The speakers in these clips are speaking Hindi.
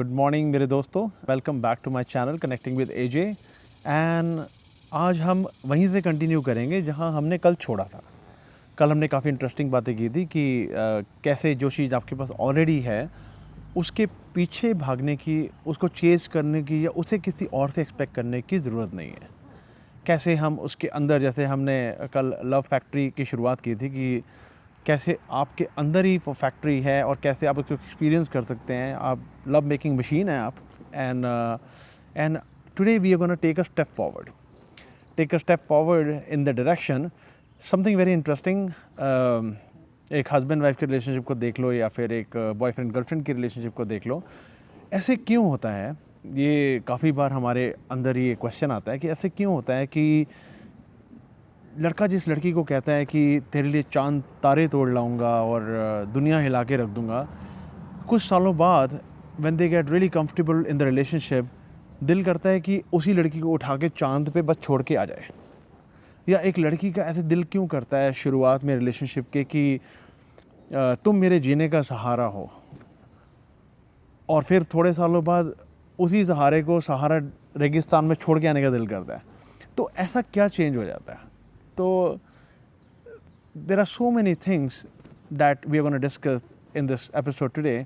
गुड मॉर्निंग मेरे दोस्तों, welcome back to my channel connecting with AJ. And आज हम वहीं से कंटिन्यू करेंगे जहां हमने कल छोड़ा था। कल हमने काफ़ी इंटरेस्टिंग बातें की थी कि कैसे जो चीज़ आपके पास ऑलरेडी है उसके पीछे भागने की, उसको चेज़ करने की या उसे किसी और से एक्सपेक्ट करने की ज़रूरत नहीं है। कैसे हम उसके अंदर, जैसे हमने कल लव फैक्ट्री की शुरुआत की थी कि कैसे आपके अंदर ही वो फैक्ट्री है और कैसे आप उसको एक्सपीरियंस कर सकते हैं। आप लव मेकिंग मशीन हैं आप। And today we are gonna take a step forward in the direction something very interesting. एक हस्बैंड वाइफ के रिलेशनशिप को देख लो या फिर एक बॉयफ्रेंड गर्लफ्रेंड की रिलेशनशिप को देख लो। ऐसे क्यों होता है? ये काफ़ी बार हमारे अंदर ये क्वेश्चन आता है कि ऐसे क्यों होता है कि लड़का जिस लड़की को कहता है कि तेरे लिए चांद तारे तोड़ लाऊंगा और दुनिया हिला के रख दूंगा, कुछ सालों बाद when they get really comfortable in the relationship, दिल करता है कि उसी लड़की को उठा के चांद पे बस छोड़ के आ जाए। या एक लड़की का ऐसे दिल क्यों करता है शुरुआत में रिलेशनशिप के कि तुम मेरे जीने का सहारा हो, और फिर थोड़े सालों बाद उसी सहारे को सहारा रेगिस्तान में छोड़ के आने का दिल करता है। तो ऐसा क्या चेंज हो जाता है? तो there are so many things that we are going to discuss in this episode today,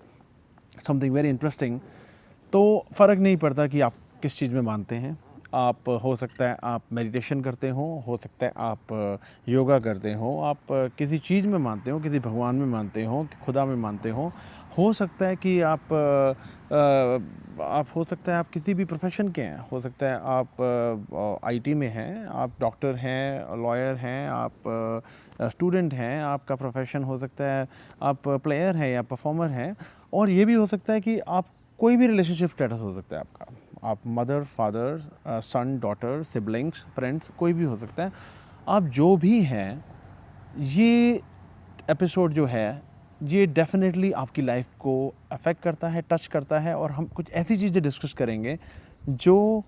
something very interesting. तो फ़र्क नहीं पड़ता कि आप किस चीज़ में मानते हैं। आप, हो सकता है आप मेडिटेशन करते हो सकता है आप योगा करते हो, आप किसी चीज़ में मानते हो, किसी भगवान में मानते हो, खुदा में मानते हो सकता है कि आप हो सकता है आप किसी भी प्रोफेशन के हैं, हो सकता है आप आईटी में हैं, आप डॉक्टर हैं, लॉयर हैं, आप स्टूडेंट हैं, आपका प्रोफेशन हो सकता है आप प्लेयर हैं या परफॉर्मर हैं, और ये भी हो सकता है कि आप कोई भी रिलेशनशिप स्टेटस हो सकता है आपका। आप मदर, फादर, सन, डॉटर, सिबलिंग्स, फ्रेंड्स, कोई भी हो सकता है। आप जो भी हैं, ये एपिसोड जो है ये डेफिनेटली आपकी लाइफ को अफेक्ट करता है, टच करता है, और हम कुछ ऐसी चीज़ें डिस्कस करेंगे जो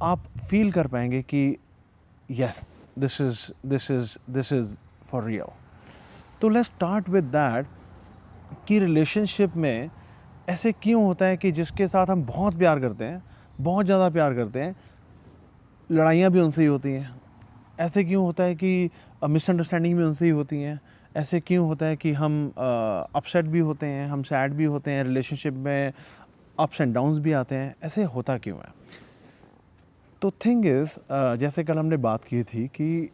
आप फील कर पाएंगे कि yes, this is for real. तो लेट्स स्टार्ट विद दैट कि रिलेशनशिप में ऐसे क्यों होता है कि जिसके साथ हम बहुत प्यार करते हैं, बहुत ज़्यादा प्यार करते हैं, लड़ाइयाँ भी उनसे ही होती हैं। ऐसे क्यों होता है कि मिसअंडरस्टैंडिंग भी उनसे ही होती हैं। ऐसे क्यों होता है कि हम अपसेट भी होते हैं, हम सैड भी होते हैं, रिलेशनशिप में अप्स एंड डाउन्स भी आते हैं। ऐसे होता क्यों है? तो थिंग इज़, जैसे कल हमने बात की थी कि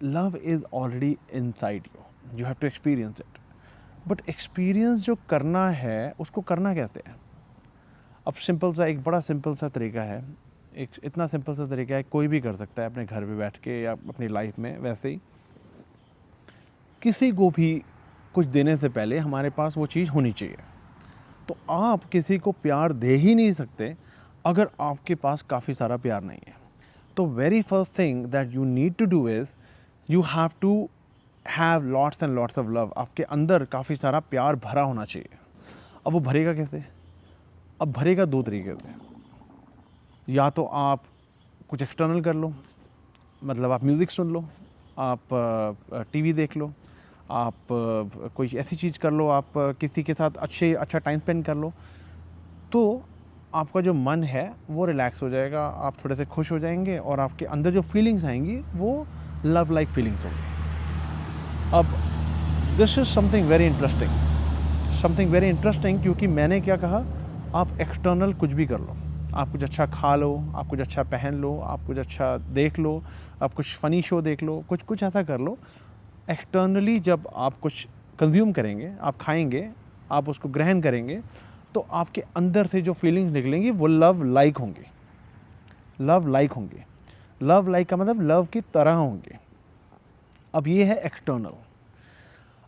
love is already inside you have to experience it. But experience जो करना है उसको करना कैसे है? अब सिंपल सा, एक बड़ा सिंपल सा तरीका है। एक इतना सिंपल सा तरीका है, कोई भी कर सकता है अपने घर पे बैठ के या अपनी लाइफ में। वैसे ही किसी को भी कुछ देने से पहले हमारे पास वो चीज़ होनी चाहिए। तो आप किसी को प्यार दे ही नहीं सकते अगर आपके पास काफ़ी सारा प्यार नहीं है। तो very first thing that you need to do is you have to have lots and lots of love. आपके अंदर काफ़ी सारा प्यार भरा होना चाहिए। अब वो भरेगा कैसे? अब भरेगा दो तरीके से। या तो आप कुछ एक्सटर्नल कर लो, मतलब आप म्यूज़िक सुन लो, आप टीवी देख लो, आप कोई ऐसी चीज़ कर लो, आप किसी के साथ अच्छा टाइम स्पेंड कर लो। तो आपका जो मन है वो रिलैक्स हो जाएगा, आप थोड़े से खुश हो जाएंगे, और आपके अंदर जो फीलिंग्स आएंगी वो लव लाइक फीलिंग्स होंगी। अब this is something very interesting, क्योंकि मैंने क्या कहा, आप एक्सटर्नल कुछ भी कर लो। आप कुछ अच्छा खा लो, आप कुछ अच्छा पहन लो, आप कुछ अच्छा देख लो, आप कुछ फ़नी शो देख लो, कुछ कुछ ऐसा कर लो। एक्सटर्नली जब आप कुछ कंज्यूम करेंगे, आप खाएंगे, आप उसको ग्रहण करेंगे, तो आपके अंदर से जो फीलिंग्स निकलेंगी वो लव लाइक होंगी। लव लाइक होंगे। लव लाइक का मतलब लव की तरह होंगे। अब ये है एक्सटर्नल।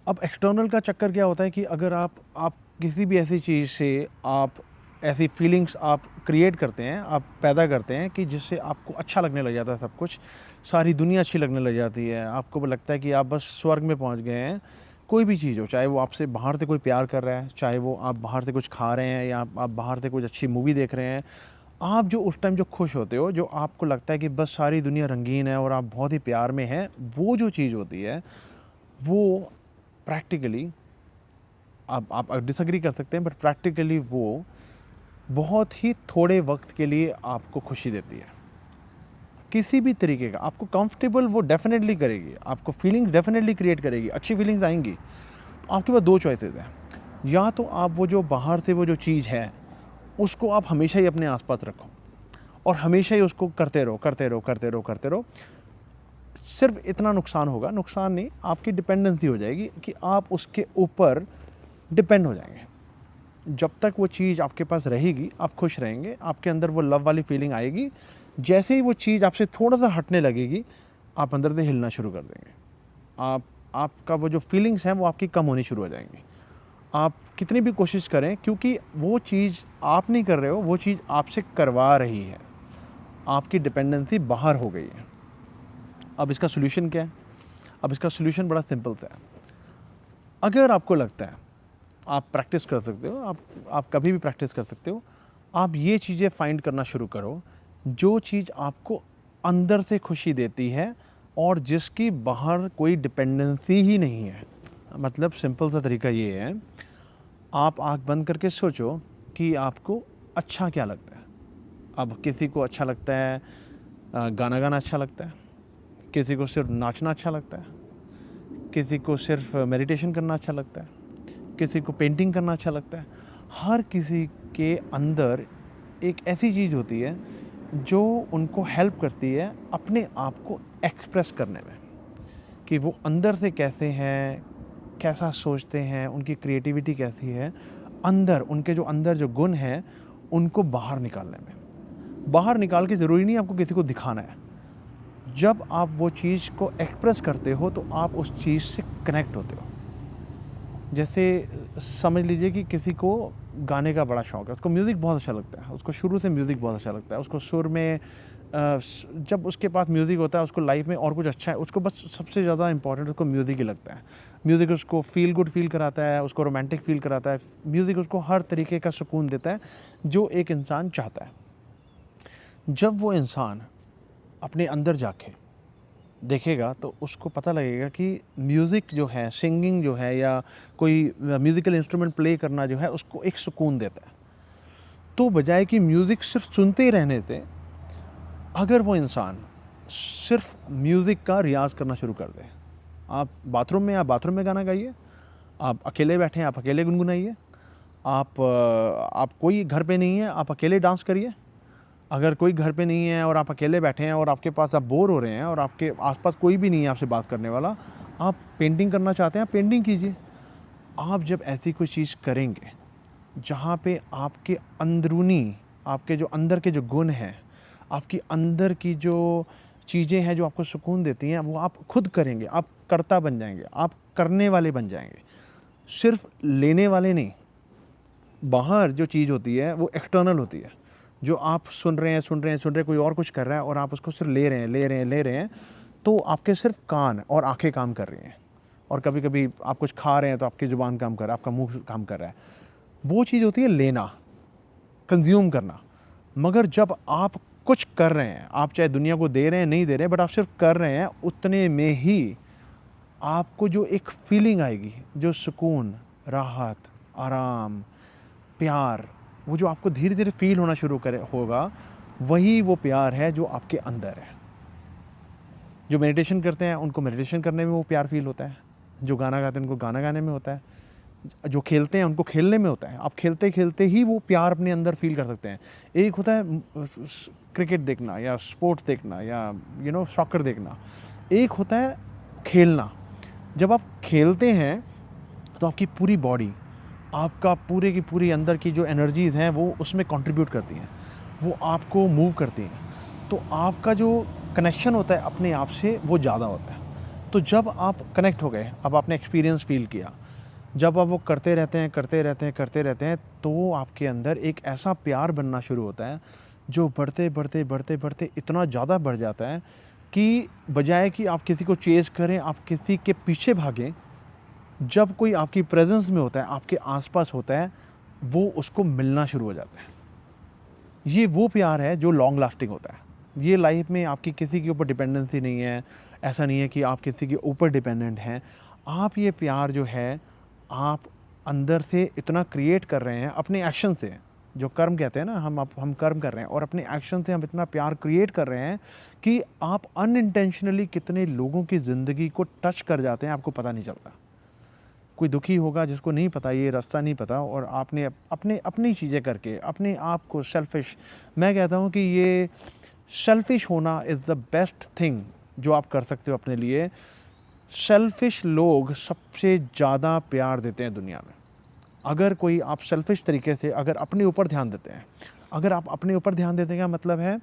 अब एक्सटर्नल का चक्कर क्या होता है कि अगर आप किसी भी ऐसी चीज़ से आप ऐसी फीलिंग्स आप क्रिएट करते हैं, आप पैदा करते हैं कि जिससे आपको अच्छा लगने लग जाता है सब कुछ, सारी दुनिया अच्छी लगने लग जाती है, आपको लगता है कि आप बस स्वर्ग में पहुंच गए हैं। कोई भी चीज़ हो, चाहे वो आपसे बाहर से कोई प्यार कर रहा है, चाहे वो आप बाहर से कुछ खा रहे हैं, या आप बाहर से कुछ अच्छी मूवी देख रहे हैं, आप जो उस टाइम जो खुश होते हो, जो आपको लगता है कि बस सारी दुनिया रंगीन है और आप बहुत ही प्यार में हैं, वो जो चीज़ होती है वो प्रैक्टिकली आप डिसएग्री कर सकते हैं, बट प्रैक्टिकली वो बहुत ही थोड़े वक्त के लिए आपको खुशी देती है। किसी भी तरीके का आपको कंफर्टेबल वो डेफिनेटली करेगी, आपको फीलिंग्स डेफिनेटली क्रिएट करेगी, अच्छी फीलिंग्स आएंगी। आपके पास दो चॉइसेस हैं, या तो आप वो जो बाहर से वो जो चीज़ है उसको आप हमेशा ही अपने आसपास रखो और हमेशा ही उसको करते रहो करते रहो करते रहो करते रहो। सिर्फ इतना नुकसान होगा, नुकसान नहीं, आपकी डिपेंडेंसी हो जाएगी कि आप उसके ऊपर डिपेंड हो जाएंगे। जब तक वो चीज़ आपके पास रहेगी आप खुश रहेंगे, आपके अंदर वो लव वाली फीलिंग आएगी। जैसे ही वो चीज़ आपसे थोड़ा सा हटने लगेगी आप अंदर से हिलना शुरू कर देंगे। आपका वो जो फीलिंग्स हैं वो आपकी कम होनी शुरू हो जाएंगी। आप कितनी भी कोशिश करें, क्योंकि वो चीज़ आप नहीं कर रहे हो, वो चीज़ आपसे करवा रही है, आपकी डिपेंडेंसी बाहर हो गई है। अब इसका सोल्यूशन क्या है? अब इसका सोल्यूशन बड़ा सिंपल सा है। अगर आपको लगता है, आप प्रैक्टिस कर सकते हो, आप कभी भी प्रैक्टिस कर सकते हो, आप ये चीज़ें फाइंड करना शुरू करो जो चीज़ आपको अंदर से खुशी देती है और जिसकी बाहर कोई डिपेंडेंसी ही नहीं है। मतलब सिंपल सा तरीका ये है, आप आँख बंद करके सोचो कि आपको अच्छा क्या लगता है। अब किसी को अच्छा लगता है गाना गाना अच्छा लगता है, किसी को सिर्फ नाचना अच्छा लगता है, किसी को सिर्फ मेडिटेशन करना अच्छा लगता है, किसी को पेंटिंग करना अच्छा लगता है। हर किसी के अंदर एक ऐसी चीज़ होती है जो उनको हेल्प करती है अपने आप को एक्सप्रेस करने में, कि वो अंदर से कैसे हैं, कैसा सोचते हैं, उनकी क्रिएटिविटी कैसी है, अंदर उनके जो अंदर जो गुण हैं उनको बाहर निकालने में। बाहर निकाल के ज़रूरी नहीं आपको किसी को दिखाना है। जब आप वो चीज़ को एक्सप्रेस करते हो तो आप उस चीज़ से कनेक्ट होते हो। जैसे समझ लीजिए कि किसी को गाने का बड़ा शौक है, उसको म्यूज़िक बहुत अच्छा लगता है, उसको शुरू से म्यूज़िक बहुत अच्छा लगता है, उसको सुर में जब उसके पास म्यूज़िक होता है उसको लाइफ में और कुछ अच्छा है, उसको बस सबसे ज़्यादा इंपॉर्टेंट उसको म्यूज़िक ही लगता है। म्यूज़िक उसको फील गुड फील कराता है, उसको रोमांटिक फील कराता है, म्यूज़िक उसको हर तरीके का सुकून देता है जो एक इंसान चाहता है। जब वो इंसान अपने अंदर जाके देखेगा तो उसको पता लगेगा कि म्यूज़िक जो है, सिंगिंग जो है, या कोई म्यूज़िकल इंस्ट्रूमेंट प्ले करना जो है उसको एक सुकून देता है। तो बजाय कि म्यूज़िक सिर्फ सुनते ही रहने से, अगर वो इंसान सिर्फ म्यूज़िक का रियाज़ करना शुरू कर दे, आप बाथरूम में गाना गाइए, आप अकेले बैठे हैं आप अकेले गुनगुनाइए, आप कोई घर पे नहीं है आप अकेले डांस करिए। अगर कोई घर पे नहीं है और आप अकेले बैठे हैं और आपके पास आप बोर हो रहे हैं और आपके आसपास कोई भी नहीं है आपसे बात करने वाला, आप पेंटिंग करना चाहते हैं, आप पेंटिंग कीजिए। आप जब ऐसी कोई चीज़ करेंगे जहाँ पे आपके अंदरूनी, आपके जो अंदर के जो गुण हैं, आपकी अंदर की जो चीज़ें हैं जो आपको सुकून देती हैं, वो आप खुद करेंगे, आप कर्ता बन जाएंगे, आप करने वाले बन जाएंगे, सिर्फ लेने वाले नहीं। बाहर जो चीज़ होती है वो एक्सटर्नल होती है, जो आप सुन रहे हैं सुन रहे हैं सुन रहे हैं, कोई और कुछ कर रहा है और आप उसको सिर्फ ले रहे हैं ले रहे हैं ले रहे हैं, तो आपके सिर्फ कान और आंखें काम कर रही हैं, और कभी कभी आप कुछ खा रहे हैं तो आपकी ज़ुबान काम कर रहा है, आपका मुंह काम कर रहा है। वो चीज़ होती है लेना, कंज्यूम करना। मगर जब आप कुछ कर रहे हैं, आप चाहे दुनिया को दे रहे हैं नहीं दे रहे हैं, बट आप सिर्फ कर रहे हैं, उतने में ही आपको जो एक फीलिंग आएगी, जो सुकून, राहत, आराम, प्यार, वो जो आपको धीरे धीरे फील होना शुरू करे होगा, वही वो प्यार है जो आपके अंदर है। जो मेडिटेशन करते हैं उनको मेडिटेशन करने में वो प्यार फील होता है, जो गाना गाते हैं उनको गाना गाने में होता है, जो खेलते हैं उनको खेलने में होता है। आप खेलते खेलते ही वो प्यार अपने अंदर फील कर सकते हैं। एक होता है क्रिकेट देखना या स्पोर्ट्स देखना या सॉकर देखना, एक होता है खेलना। जब आप खेलते हैं तो आपकी पूरी बॉडी, आपका पूरे की पूरी अंदर की जो एनर्जीज़ हैं वो उसमें कंट्रीब्यूट करती हैं, वो आपको मूव करती हैं, तो आपका जो कनेक्शन होता है अपने आप से वो ज़्यादा होता है। तो जब आप कनेक्ट हो गए, अब आपने एक्सपीरियंस फील किया, जब आप वो करते रहते हैं करते रहते हैं करते रहते हैं, तो आपके अंदर एक ऐसा प्यार बनना शुरू होता है जो बढ़ते बढ़ते बढ़ते बढ़ते इतना ज़्यादा बढ़ जाता है कि बजाय कि आप किसी को चेज़ करें, आप किसी के पीछे भागें, जब कोई आपकी प्रेजेंस में होता है, आपके आसपास होता है, वो उसको मिलना शुरू हो जाता है। ये वो प्यार है जो लॉन्ग लास्टिंग होता है। ये लाइफ में आपकी किसी के ऊपर डिपेंडेंसी नहीं है, ऐसा नहीं है कि आप किसी के ऊपर डिपेंडेंट हैं। आप ये प्यार जो है, आप अंदर से इतना क्रिएट कर रहे हैं अपने एक्शन से, जो कर्म कहते हैं ना, हम कर्म कर रहे हैं और अपने एक्शन से हम इतना प्यार क्रिएट कर रहे हैं कि आप अनइंटेंशनली कितने लोगों की ज़िंदगी को टच कर जाते हैं, आपको पता नहीं चलता। कोई दुखी होगा जिसको नहीं पता, ये रास्ता नहीं पता, और आपने अपने अपनी चीज़ें करके अपने आप को सेल्फिश, मैं कहता हूँ कि ये सेल्फिश होना इज़ द बेस्ट थिंग जो आप कर सकते हो अपने लिए। सेल्फिश लोग सबसे ज़्यादा प्यार देते हैं दुनिया में। अगर कोई आप सेल्फिश तरीके से अगर अपने ऊपर ध्यान देते हैं, अगर आप अपने ऊपर ध्यान देते हैं, का मतलब है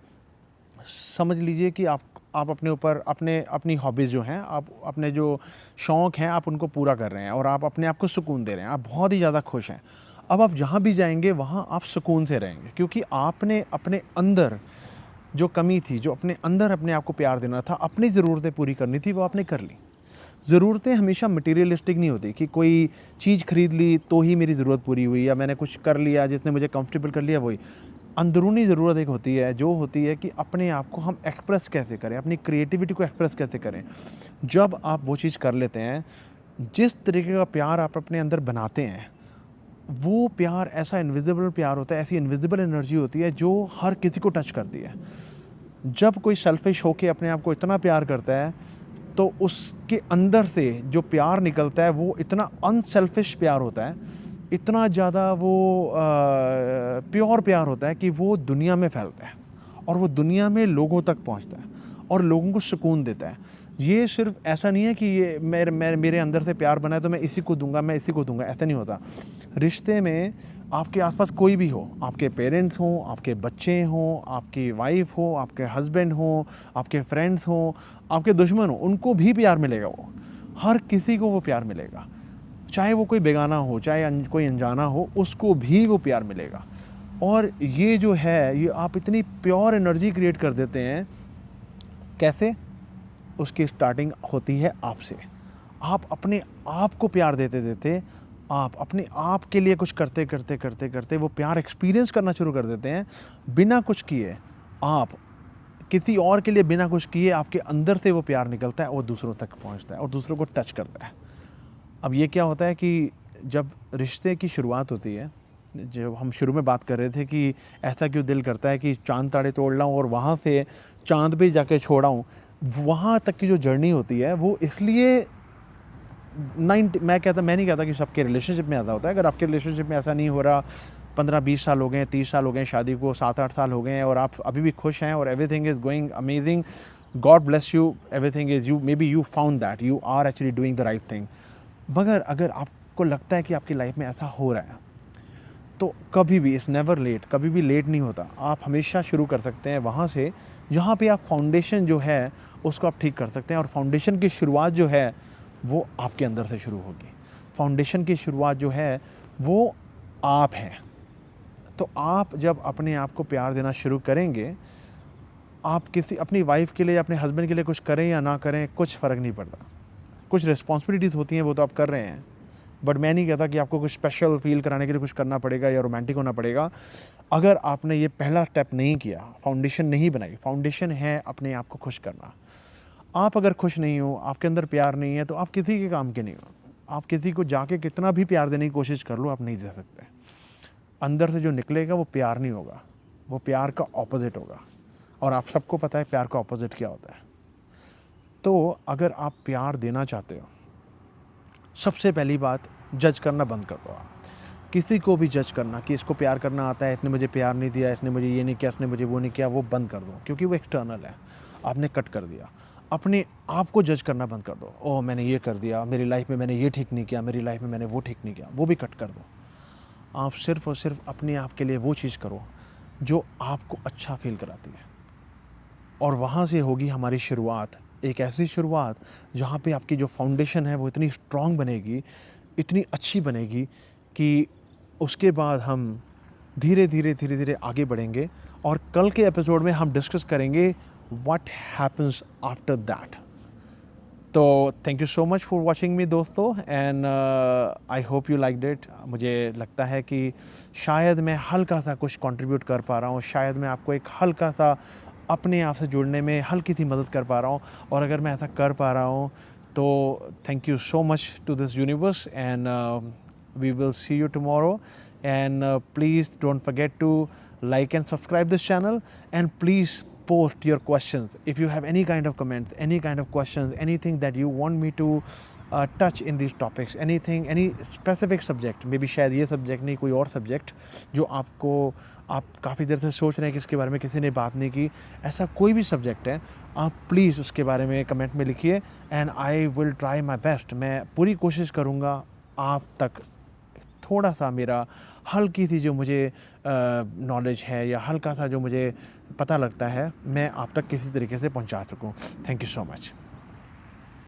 समझ लीजिए कि आप अपने ऊपर अपने अपनी हॉबीज़ जो हैं, आप अपने जो शौक़ हैं, आप उनको पूरा कर रहे हैं और आप अपने आप को सुकून दे रहे हैं, आप बहुत ही ज़्यादा खुश हैं। अब आप जहाँ भी जाएँगे वहाँ आप सुकून से रहेंगे, क्योंकि आपने अपने अंदर जो कमी थी, जो अपने अंदर अपने आप को प्यार देना था, अपनी ज़रूरतें पूरी करनी थी, वो आपने कर ली। ज़रूरतें हमेशा मटेरियलिस्टिक नहीं होती कि कोई चीज़ खरीद ली तो ही मेरी ज़रूरत पूरी हुई, या मैंने कुछ कर लिया जिसने मुझे कंफर्टेबल कर लिया, वही। अंदरूनी ज़रूरत एक होती है, जो होती है कि अपने आप को हम एक्सप्रेस कैसे करें, अपनी क्रिएटिविटी को एक्सप्रेस कैसे करें। जब आप वो चीज़ कर लेते हैं, जिस तरीके का प्यार आप अपने अंदर बनाते हैं, वो प्यार ऐसा इनविजिबल प्यार होता है, ऐसी इनविजिबल एनर्जी होती है जो हर किसी को टच करती है। जब कोई सेल्फिश होके अपने आप को इतना प्यार करता है, तो उसके अंदर से जो प्यार निकलता है वो इतना अनसेल्फिश प्यार होता है, इतना ज़्यादा वो प्योर प्यार होता है कि वो दुनिया में फैलता है और वो दुनिया में लोगों तक पहुंचता है और लोगों को सुकून देता है। ये सिर्फ ऐसा नहीं है कि ये मेरे अंदर से प्यार बना है तो मैं इसी को दूंगा, मैं इसी को दूंगा, ऐसा नहीं होता। रिश्ते में आपके आसपास कोई भी हो, आपके पेरेंट्स हों, आपके बच्चे हों, आपकी वाइफ हो, आपके हस्बैंड हों, आपके फ्रेंड्स हों, आपके दुश्मन हों, उनको भी प्यार मिलेगा। वो हर किसी को वो प्यार मिलेगा, चाहे वो कोई बेगाना हो, चाहे कोई अनजाना हो, उसको भी वो प्यार मिलेगा। और ये जो है, ये आप इतनी प्योर एनर्जी क्रिएट कर देते हैं। कैसे? उसकी स्टार्टिंग होती है आपसे। आप अपने आप को प्यार देते देते, आप अपने आप के लिए कुछ करते करते करते करते वो प्यार एक्सपीरियंस करना शुरू कर देते हैं, बिना कुछ किए। आप किसी और के लिए बिना कुछ किए, आपके अंदर से वो प्यार निकलता है और दूसरों तक पहुंचता है और दूसरों को टच करता है। अब ये क्या होता है कि जब रिश्ते की शुरुआत होती है, जो हम शुरू में बात कर रहे थे कि ऐसा क्यों दिल करता है कि चाँद तारे तोड़ लाऊँ और वहाँ से चाँद पे जाके छोड़ आऊँ, वहाँ तक की जो जर्नी होती है वो इसलिए मैं नहीं कहता कि सबके रिलेशनशिप में ऐसा होता है। अगर आपके रिलेशनशिप में ऐसा नहीं हो रहा, 15-20 साल हो गए हैं, 30 साल हो गए हैं शादी को, 7-8 साल हो गए हैं और आप अभी भी खुश हैं और everything is going amazing, God bless you, everything is you, may be you found that you are actually doing the right thing. मगर अगर आपको लगता है कि आपकी लाइफ में ऐसा हो रहा है, तो कभी भी, इट्स नेवर लेट, कभी भी लेट नहीं होता। आप हमेशा शुरू कर सकते हैं वहाँ से जहाँ पे आप फाउंडेशन जो है उसको आप ठीक कर सकते हैं, और फाउंडेशन की शुरुआत जो है वो आपके अंदर से शुरू होगी। फाउंडेशन की शुरुआत जो है वो आप हैं। तो आप जब अपने आप को प्यार देना शुरू करेंगे, आप किसी अपनी वाइफ के लिए, अपने हस्बैंड के लिए कुछ करें या ना करें, कुछ फ़र्क नहीं पड़ता। कुछ रिस्पॉन्सिबिलिटीज़ होती हैं, वो तो आप कर रहे हैं, बट मैं नहीं कहता कि आपको कुछ स्पेशल फ़ील कराने के लिए कुछ करना पड़ेगा या रोमांटिक होना पड़ेगा। अगर आपने ये पहला स्टेप नहीं किया, फाउंडेशन नहीं बनाई, फाउंडेशन है अपने आप को खुश करना। आप अगर खुश नहीं हो, आपके अंदर प्यार नहीं है, तो आप किसी के काम के नहीं हो। आप किसी को जाके कितना भी प्यार देने की कोशिश कर लो, आप नहीं दे सकते। अंदर से जो निकलेगा वो प्यार नहीं होगा, वो प्यार का ऑपोज़िट होगा, और आप सबको पता है प्यार का ऑपोज़िट क्या होता है। तो अगर आप प्यार देना चाहते हो, सबसे पहली बात, जज करना बंद कर दो आप। किसी को भी जज करना कि इसको प्यार करना आता है, इसने मुझे प्यार नहीं दिया, इसने मुझे ये नहीं किया, इसने मुझे वो नहीं किया, वो बंद कर दो, क्योंकि वो एक्सटर्नल है, आपने कट कर दिया। अपने आप को जज करना बंद कर दो। ओह, मैंने ये कर दिया, मेरी लाइफ में मैंने ये ठीक नहीं किया, मेरी लाइफ में मैंने वो ठीक नहीं किया, वो भी कट कर दो। आप सिर्फ़ और सिर्फ अपने आप के लिए वो चीज़ करो जो आपको अच्छा फ़ील कराती है, और वहाँ से होगी हमारी शुरुआत, एक ऐसी शुरुआत जहाँ पे आपकी जो फाउंडेशन है वो इतनी स्ट्रॉन्ग बनेगी, इतनी अच्छी बनेगी कि उसके बाद हम धीरे धीरे धीरे धीरे आगे बढ़ेंगे। और कल के एपिसोड में हम डिस्कस करेंगे व्हाट हैपन्स आफ्टर दैट। तो thank you so much for watching me दोस्तों, and I hope you liked it. मुझे लगता है कि शायद मैं हल्का सा कुछ कंट्रीब्यूट कर पा रहा हूँ, शायद मैं आपको एक हल्का सा अपने आप से जुड़ने में हल्की सी मदद कर पा रहा हूँ, और अगर मैं ऐसा कर पा रहा हूँ तो thank you so much to this universe, and We will see you tomorrow, and please don't forget to like and subscribe this channel, and please post your questions. If you have any kind of comments, any kind of questions, anything that you want me to touch in these topics, anything, any specific subject, maybe शायद ये subject नहीं कोई और subject जो आपको आप काफ़ी देर से सोच रहे हैं कि इसके बारे में किसी ने बात नहीं की, ऐसा कोई भी सब्जेक्ट है, आप प्लीज़ उसके बारे में कमेंट में लिखिए, and I will try my best. मैं पूरी कोशिश करूँगा आप तक थोड़ा सा मेरा हल्की सी जो मुझे नॉलेज है या हल्का सा जो मुझे पता लगता है, मैं आप तक किसी तरीके से पहुंचा सकूं। Thank you so much.